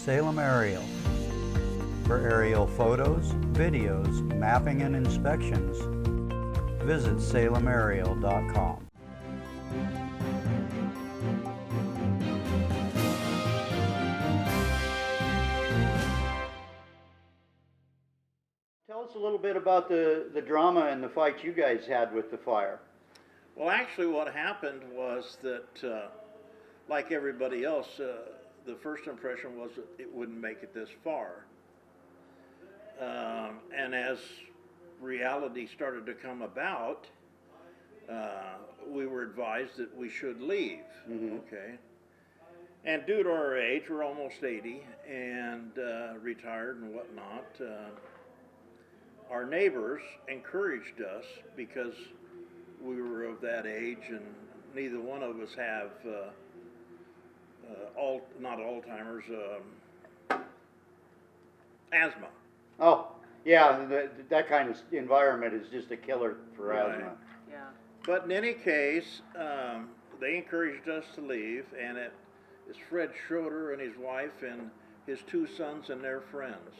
Salem Aerial. For aerial photos, videos, mapping, and inspections, visit salemaerial.com. Tell us a little bit about the drama and the fight you guys had with the fire. Well, actually what happened was that, like everybody else, the first impression was that it wouldn't make it this far. And as reality started to come about, we were advised that we should leave, okay? And due to our age, we're almost 80 and retired and whatnot, our neighbors encouraged us because we were of that age and neither one of us have not Alzheimer's, asthma. Oh, yeah, that kind of environment is just a killer for Right. asthma. Yeah. But in any case, they encouraged us to leave, and it is Fred Schroeder and his wife and his 2 sons and their friends.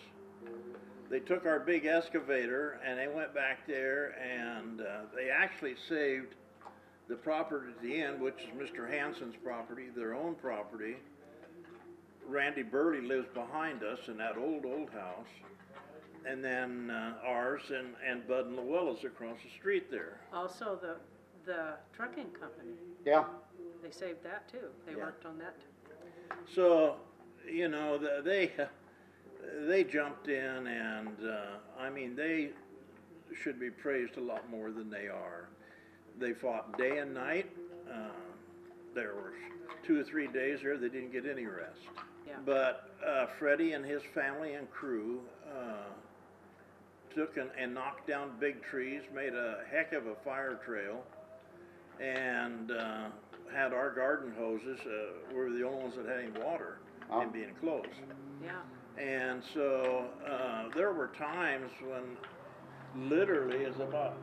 They took our big excavator and they went back there and they actually saved the property at the end, which is Mr. Hansen's property, their own property. Randy Burley lives behind us in that old house. And then ours and Bud and Llewellyn's across the street there. Also the trucking company, Yeah, they saved that too. They Yeah. worked on that. So, you know, they jumped in and, I mean, they should be praised a lot more than they are. They fought day and night. There were 2 or 3 days there they didn't get any rest. Yeah. But Freddie and his family and crew took and knocked down big trees, made a heck of a fire trail, and had our garden hoses, we were the only ones that had any water and being close. Yeah. And so there were times when literally it's about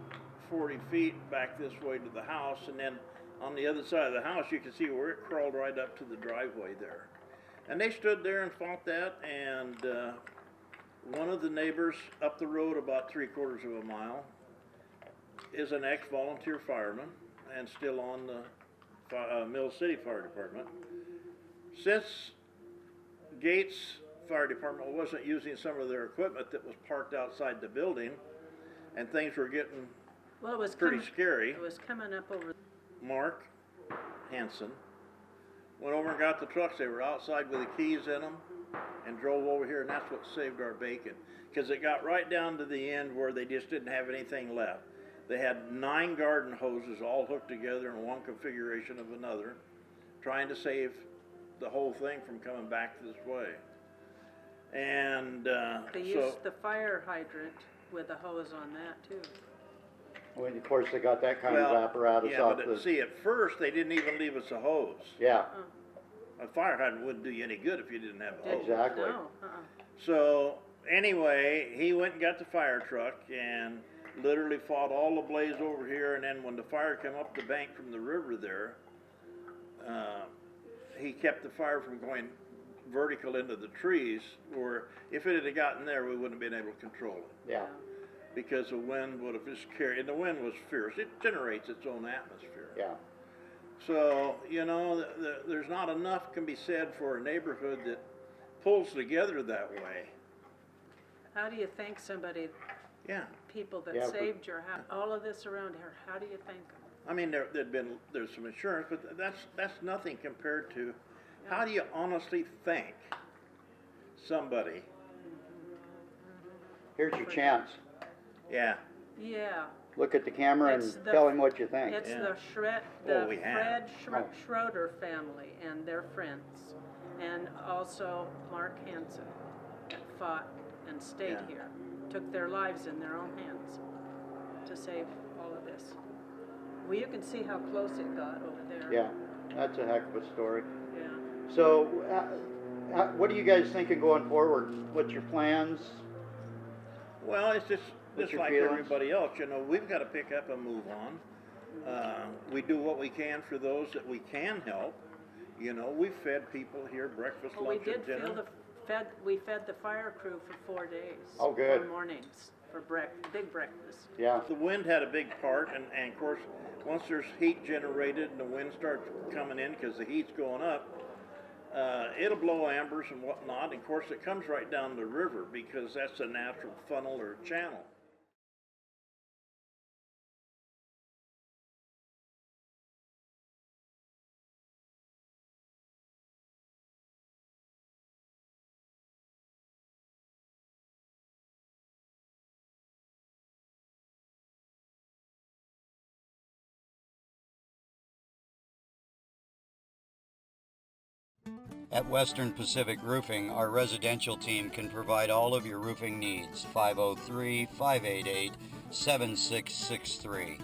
40 feet back this way to the house, and then on the other side of the house you can see where it crawled right up to the driveway there. And they stood there and fought that, and one of the neighbors up the road about 3/4 of a mile is an ex-volunteer fireman and still on the Mill City Fire Department. Since Gates Fire Department wasn't using some of their equipment that was parked outside the building, and things were getting Well, it was pretty scary, It was coming up over. Mark Hansen went over and got the trucks. They were outside with the keys in them and drove over here, and that's what saved our bacon. Because it got right down to the end where they just didn't have anything left. They had 9 garden hoses all hooked together in one configuration of another, trying to save the whole thing from coming back this way. And They used the fire hydrant with a hose on that too. well, of course they got that kind of apparatus yeah, off but the. see, at first they didn't even leave us a hose. Yeah, A fire hydrant wouldn't do you any good if you didn't have a hose. Exactly. No. So anyway, he went and got the fire truck and literally fought all the blaze over here. And then when the fire came up the bank from the river there, he kept the fire from going vertical into the trees, or if it had gotten there, we wouldn't have been able to control it. yeah, Because the wind would have just carried, and the wind was fierce. It generates its own atmosphere. yeah. So, you know, there's not enough can be said for a neighborhood that pulls together that way. How do you thank somebody, Yeah. people that Yeah, but- saved your house? All of this around here, how do you thank them? I mean, there's some insurance, but that's nothing compared to how do you honestly thank somebody? Here's your chance. Yeah. Yeah. Look at the camera It's and the- tell him what you think. It's Yeah. the Well, we have. Fred Schroeder family and their friends, and also Mark Hansen that fought and stayed Yeah. here, took their lives in their own hands to save all of this. Well, you can see how close it got over there. Yeah, that's a heck of a story. Yeah. So, what are you guys thinking going forward? What's your plans? Well, it's just your like feelings? everybody else, you know, we've got to pick up and move on. We do what we can for those that we can help. You know, we've fed people here breakfast, Well, we lunch, and did dinner. we fed the fire crew for 4 days. Oh, good. 4 mornings for big breakfast. Yeah. The wind had a big part, and of course, once there's heat generated and the wind starts coming in because the heat's going up, it'll blow embers and whatnot. And of course, it comes right down the river because that's a natural funnel or channel. At Western Pacific Roofing, our residential team can provide all of your roofing needs. 503-588-7663.